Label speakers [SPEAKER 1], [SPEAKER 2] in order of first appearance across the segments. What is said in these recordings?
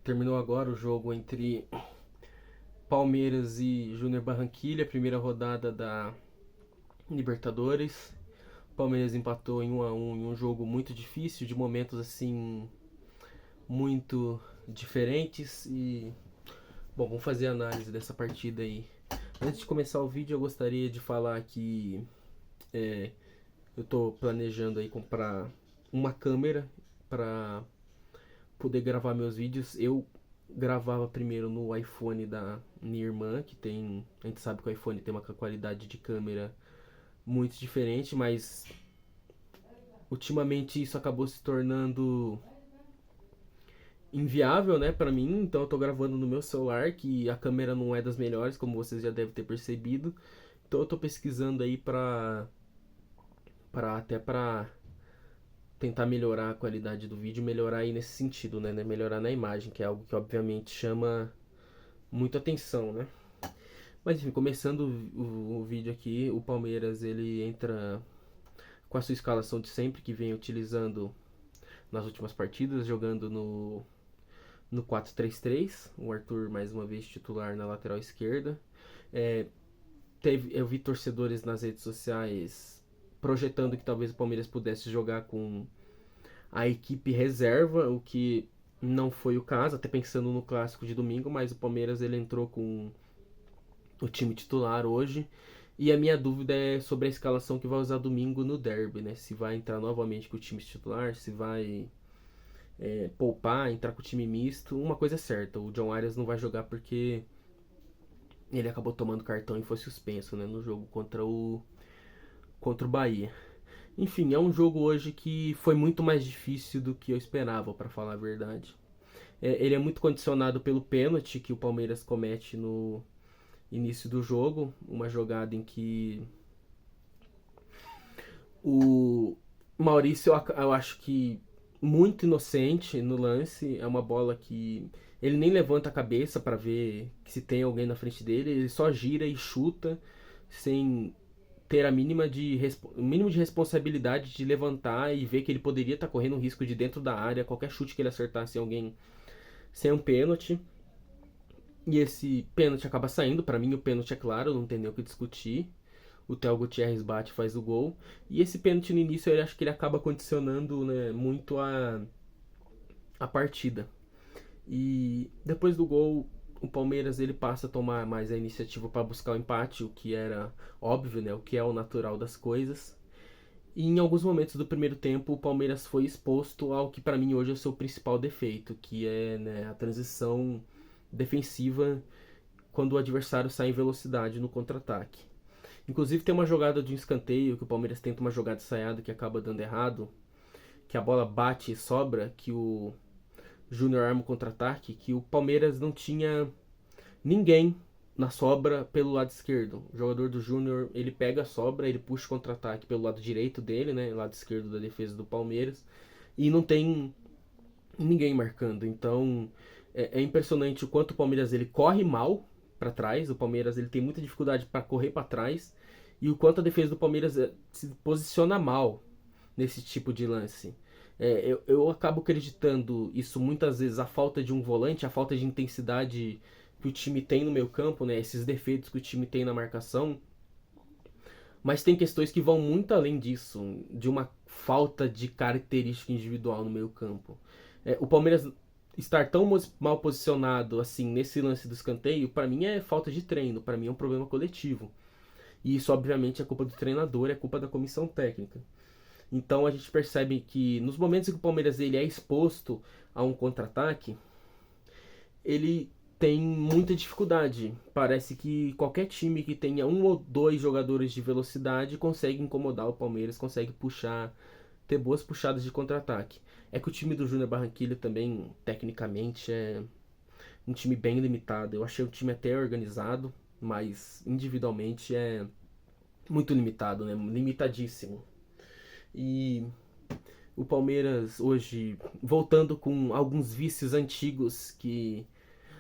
[SPEAKER 1] Terminou agora o jogo entre Palmeiras e Júnior Barranquilla, primeira rodada da Libertadores. Palmeiras empatou em 1-1 em um jogo muito difícil, de momentos assim muito diferentes e bom, vamos fazer a análise dessa partida aí. Antes de começar o vídeo, eu gostaria de falar que é, eu estou planejando aí comprar uma câmera para poder gravar meus vídeos. Eu gravava primeiro no iPhone da minha irmã, que tem. A gente sabe que o iPhone tem uma qualidade de câmera muito diferente, mas ultimamente isso acabou se tornando inviável, né, pra mim. Então eu tô gravando no meu celular, que a câmera não é das melhores, como vocês já devem ter percebido. Então eu tô pesquisando aí pra tentar melhorar a qualidade do vídeo, melhorar aí nesse sentido, né, melhorar na imagem, que é algo que obviamente chama muito atenção, né? Mas enfim, começando o vídeo aqui, o Palmeiras ele entra com a sua escalação de sempre, que vem utilizando nas últimas partidas, jogando no 4-3-3. O Arthur mais uma vez titular na lateral esquerda. É, eu vi torcedores nas redes sociais projetando que talvez o Palmeiras pudesse jogar com a equipe reserva, o que não foi o caso, até pensando no clássico de domingo, mas o Palmeiras ele entrou com o time titular hoje. E a minha dúvida é sobre a escalação que vai usar domingo no derby, né? Se vai entrar novamente com o time titular, se vai poupar, entrar com o time misto. Uma coisa é certa, o John Arias não vai jogar porque ele acabou tomando cartão e foi suspenso, né, no jogo contra o Bahia. Enfim, é um jogo hoje que foi muito mais difícil do que eu esperava, para falar a verdade. Ele é muito condicionado pelo pênalti que o Palmeiras comete no início do jogo, uma jogada em que o Maurício, eu acho que muito inocente no lance. É uma bola que ele nem levanta a cabeça para ver se tem alguém na frente dele. Ele só gira e chuta sem ter o mínimo de responsabilidade de levantar e ver que ele poderia estar correndo um risco de dentro da área. Qualquer chute que ele acertasse em alguém sem um pênalti. E esse pênalti acaba saindo. Para mim, o pênalti é claro, não tem nem o que discutir. O Theo Gutierrez bate e faz o gol. E esse pênalti no início, eu acho que ele acaba condicionando, né, muito a partida. E depois do gol, o Palmeiras ele passa a tomar mais a iniciativa para buscar o empate, o que era óbvio, né, o que é o natural das coisas. E em alguns momentos do primeiro tempo, o Palmeiras foi exposto ao que para mim hoje é o seu principal defeito, que é, né, a transição defensiva quando o adversário sai em velocidade no contra-ataque. Inclusive tem uma jogada de um escanteio que o Palmeiras tenta uma jogada ensaiada que acaba dando errado, que a bola bate e sobra, que o Júnior arma o contra-ataque, que o Palmeiras não tinha ninguém na sobra pelo lado esquerdo. O jogador do Júnior, ele pega a sobra, ele puxa o contra-ataque pelo lado direito dele, né, lado esquerdo da defesa do Palmeiras, e não tem ninguém marcando. Então é impressionante o quanto o Palmeiras ele corre mal para trás. O Palmeiras ele tem muita dificuldade para correr para trás e o quanto a defesa do Palmeiras se posiciona mal nesse tipo de lance. Eu acabo acreditando isso muitas vezes a falta de um volante, a falta de intensidade que o time tem no meio campo, né? Esses defeitos que o time tem na marcação. Mas tem questões que vão muito além disso, de uma falta de característica individual no meio campo. O Palmeiras estar tão mal posicionado assim nesse lance do escanteio, para mim é falta de treino, para mim é um problema coletivo. E isso obviamente é culpa do treinador, é culpa da comissão técnica. Então a gente percebe que nos momentos em que o Palmeiras ele é exposto a um contra-ataque, ele tem muita dificuldade. Parece que qualquer time que tenha um ou dois jogadores de velocidade consegue incomodar o Palmeiras, consegue puxar, ter boas puxadas de contra-ataque. É que o time do Júnior Barranquilla também, tecnicamente, é um time bem limitado. Eu achei o time até organizado, mas individualmente é muito limitado, né? Limitadíssimo. E o Palmeiras hoje voltando com alguns vícios antigos que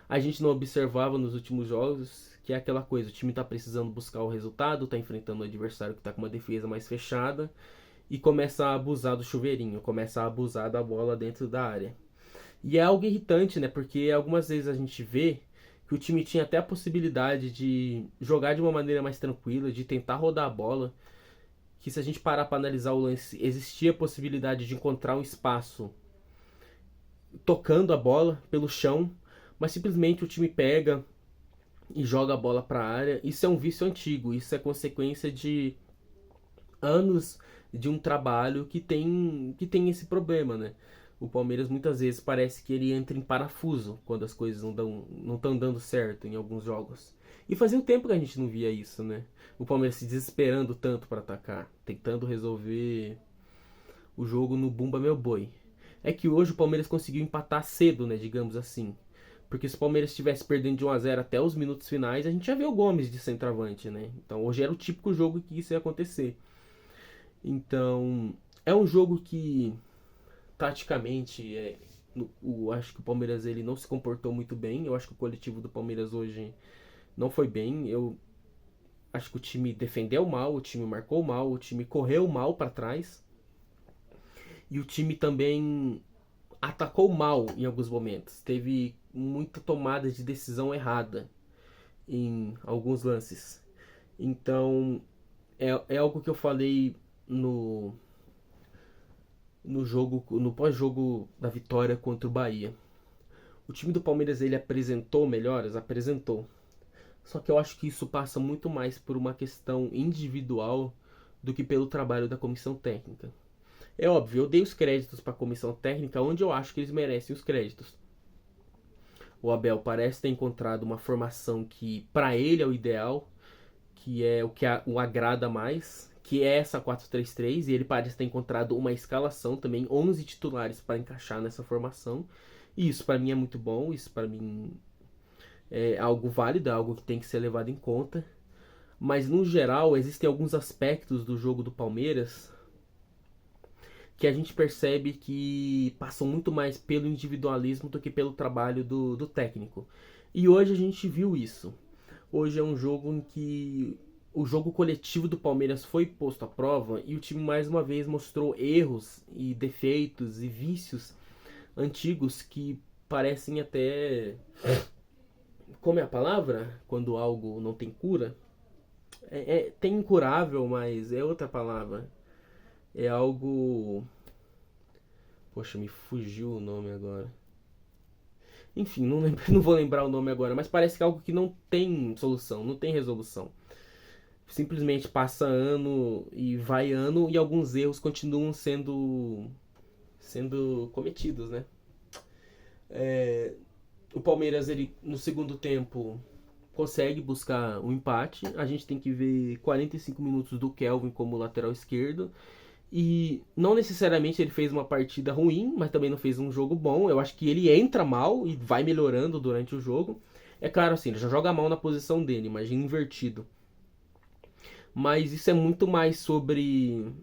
[SPEAKER 1] a gente não observava nos últimos jogos, que é aquela coisa, o time tá precisando buscar o resultado, tá enfrentando um adversário que tá com uma defesa mais fechada e começa a abusar do chuveirinho, começa a abusar da bola dentro da área. E é algo irritante, né? Porque algumas vezes a gente vê que o time tinha até a possibilidade de jogar de uma maneira mais tranquila, de tentar rodar a bola, que se a gente parar para analisar o lance, existia a possibilidade de encontrar um espaço tocando a bola pelo chão, mas simplesmente o time pega e joga a bola para a área. Isso é um vício antigo, isso é consequência de anos de um trabalho que tem esse problema, né? O Palmeiras muitas vezes parece que ele entra em parafuso quando as coisas não estão dando certo em alguns jogos. E fazia um tempo que a gente não via isso, né? O Palmeiras se desesperando tanto para atacar, tentando resolver o jogo no bumba meu boi. É que hoje o Palmeiras conseguiu empatar cedo, né, digamos assim. Porque se o Palmeiras estivesse perdendo de 1-0 até os minutos finais, a gente já vê o Gomes de centroavante, né? Então hoje era o típico jogo que isso ia acontecer. Então, é um jogo que taticamente acho que o Palmeiras ele não se comportou muito bem. Eu acho que o coletivo do Palmeiras hoje não foi bem. Eu acho que o time defendeu mal, o time marcou mal, o time correu mal para trás e o time também atacou mal em alguns momentos. Teve muita tomada de decisão errada em alguns lances. Então, é algo que eu falei no no jogo, no pós-jogo da vitória contra o Bahia. O time do Palmeiras ele apresentou melhoras, apresentou. Só que eu acho que isso passa muito mais por uma questão individual do que pelo trabalho da comissão técnica. É óbvio, eu dei os créditos para a comissão técnica onde eu acho que eles merecem os créditos. O Abel parece ter encontrado uma formação que para ele é o ideal, que é o que o agrada mais, que é essa 4-3-3, e ele parece ter encontrado uma escalação também, 11 titulares para encaixar nessa formação. E isso para mim é muito bom, isso para mim é algo válido, é algo que tem que ser levado em conta. Mas no geral, existem alguns aspectos do jogo do Palmeiras que a gente percebe que passam muito mais pelo individualismo do que pelo trabalho do técnico. E hoje a gente viu isso. Hoje é um jogo em que o jogo coletivo do Palmeiras foi posto à prova e o time mais uma vez mostrou erros e defeitos e vícios antigos que parecem até. Como é a palavra? Quando algo não tem cura? Tem incurável, mas é outra palavra. É algo. Poxa, me fugiu o nome agora. Enfim, não, lembro, não vou lembrar o nome agora, mas parece que é algo que não tem solução, não tem resolução. Simplesmente passa ano e vai ano e alguns erros continuam sendo cometidos, né? O Palmeiras ele no segundo tempo consegue buscar um empate. A gente tem que ver 45 minutos do Kelvin como lateral esquerdo. E não necessariamente ele fez uma partida ruim, mas também não fez um jogo bom. Eu acho que ele entra mal e vai melhorando durante o jogo. É claro, assim, ele já joga mal na posição dele, imagina invertido. Mas isso é muito mais sobre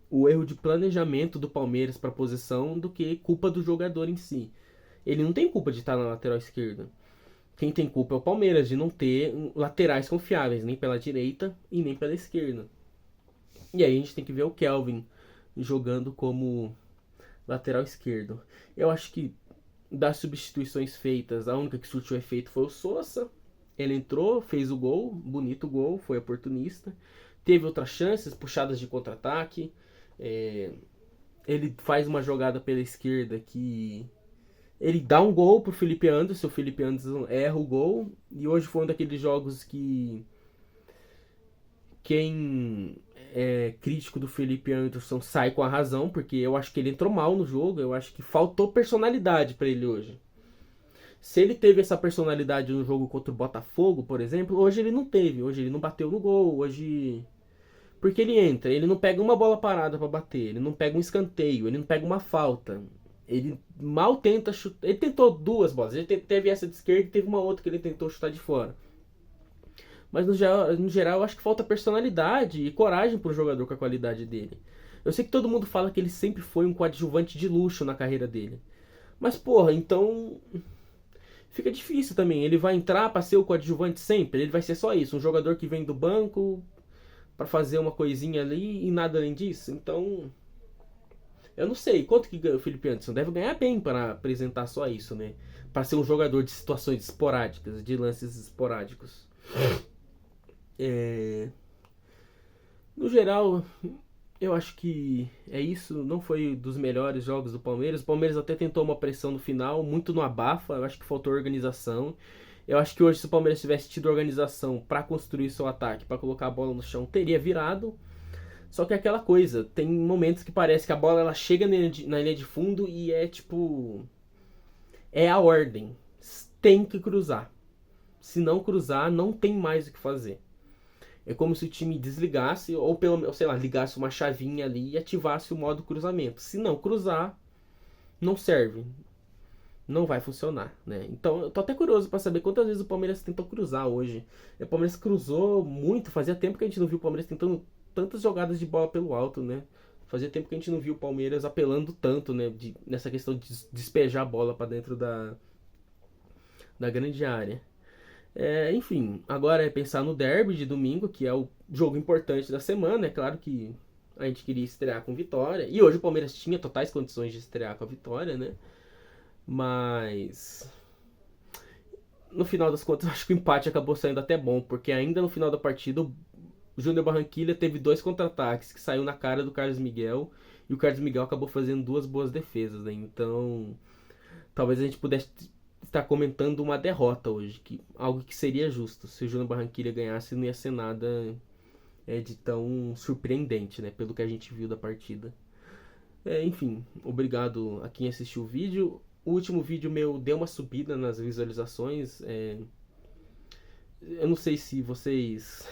[SPEAKER 1] o erro de planejamento do Palmeiras para a posição do que culpa do jogador em si. Ele não tem culpa de estar na lateral esquerda. Quem tem culpa é o Palmeiras de não ter laterais confiáveis, nem pela direita e nem pela esquerda. E aí a gente tem que ver o Kelvin jogando como lateral esquerdo. Eu acho que das substituições feitas, a única que surtiu efeito foi o Sousa. Ele entrou, fez o gol, bonito gol, foi oportunista. Teve outras chances, puxadas de contra-ataque. Ele faz uma jogada pela esquerda que ele dá um gol pro Felipe Anderson. O Felipe Anderson erra o gol. E hoje foi um daqueles jogos que quem é crítico do Felipe Anderson sai com a razão, porque eu acho que ele entrou mal no jogo. Eu acho que faltou personalidade para ele hoje. Se ele teve essa personalidade no jogo contra o Botafogo, por exemplo, hoje ele não teve. Hoje ele não bateu no gol. Hoje. Porque ele entra, ele não pega uma bola parada para bater, ele não pega um escanteio, ele não pega uma falta. Ele mal tenta chutar. Ele tentou duas bolas. Ele teve essa de esquerda e teve uma outra que ele tentou chutar de fora. Mas no geral eu acho que falta personalidade e coragem pro jogador com a qualidade dele. Eu sei que todo mundo fala que ele sempre foi um coadjuvante de luxo na carreira dele. Mas porra, então fica difícil também. Ele vai entrar pra ser o coadjuvante sempre? Ele vai ser só isso, um jogador que vem do banco pra fazer uma coisinha ali e nada além disso? Então Eu não sei quanto que ganha o Felipe Anderson. Deve ganhar bem para apresentar só isso, né? Para ser um jogador de situações esporádicas, de lances esporádicos. É... No geral, eu acho que é isso. Não foi dos melhores jogos do Palmeiras. O Palmeiras até tentou uma pressão no final, muito no abafa. Eu acho que faltou organização. Eu acho que hoje, se o Palmeiras tivesse tido organização para construir seu ataque, para colocar a bola no chão, teria virado. Só que é aquela coisa, tem momentos que parece que a bola ela chega na linha de fundo e é tipo. É a ordem. Tem que cruzar. Se não cruzar, não tem mais o que fazer. É como se o time desligasse, ou pelo menos, sei lá, ligasse uma chavinha ali e ativasse o modo cruzamento. Se não cruzar, não serve. Não vai funcionar, né? Então eu tô até curioso pra saber quantas vezes o Palmeiras tentou cruzar hoje. O Palmeiras cruzou muito, fazia tempo que a gente não viu o Palmeiras tentando tantas jogadas de bola pelo alto, né? Fazia tempo que a gente não viu o Palmeiras apelando tanto, né? Nessa questão de despejar a bola pra dentro da grande área. Enfim, agora é pensar no derby de domingo, que é o jogo importante da semana. É claro que a gente queria estrear com vitória. E hoje o Palmeiras tinha totais condições de estrear com a vitória, né? Mas no final das contas, eu acho que o empate acabou saindo até bom, porque ainda no final da partida o Júnior Barranquilla teve dois contra-ataques que saiu na cara do Carlos Miguel e o Carlos Miguel acabou fazendo duas boas defesas, né? Então, talvez a gente pudesse estar comentando uma derrota hoje, que algo que seria justo. Se o Júnior Barranquilla ganhasse, não ia ser nada de tão surpreendente, né? Pelo que a gente viu da partida. Enfim, obrigado a quem assistiu o vídeo. O último vídeo meu deu uma subida nas visualizações. Eu não sei se vocês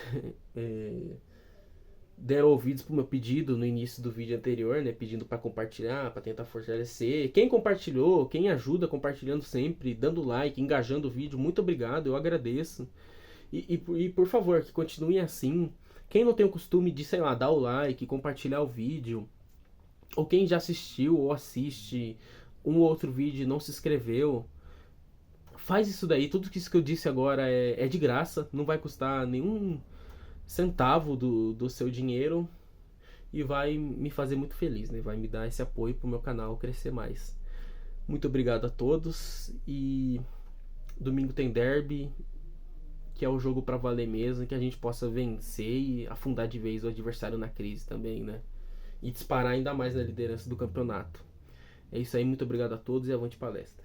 [SPEAKER 1] deram ouvidos pro meu pedido no início do vídeo anterior, né? Pedindo para compartilhar, para tentar fortalecer. Quem compartilhou, quem ajuda compartilhando sempre, dando like, engajando o vídeo, muito obrigado, eu agradeço. E por favor, que continuem assim. Quem não tem o costume de, sei lá, dar o like, compartilhar o vídeo, ou quem já assistiu ou assiste um ou outro vídeo e não se inscreveu, faz isso daí. Tudo isso que eu disse agora é de graça, não vai custar nenhum centavo do seu dinheiro e vai me fazer muito feliz, né? Vai me dar esse apoio pro meu canal crescer mais. Muito obrigado a todos e domingo tem derby, que é o jogo pra valer mesmo, que a gente possa vencer e afundar de vez o adversário na crise também, né? E disparar ainda mais na liderança do campeonato. É isso aí, muito obrigado a todos e avante palestra.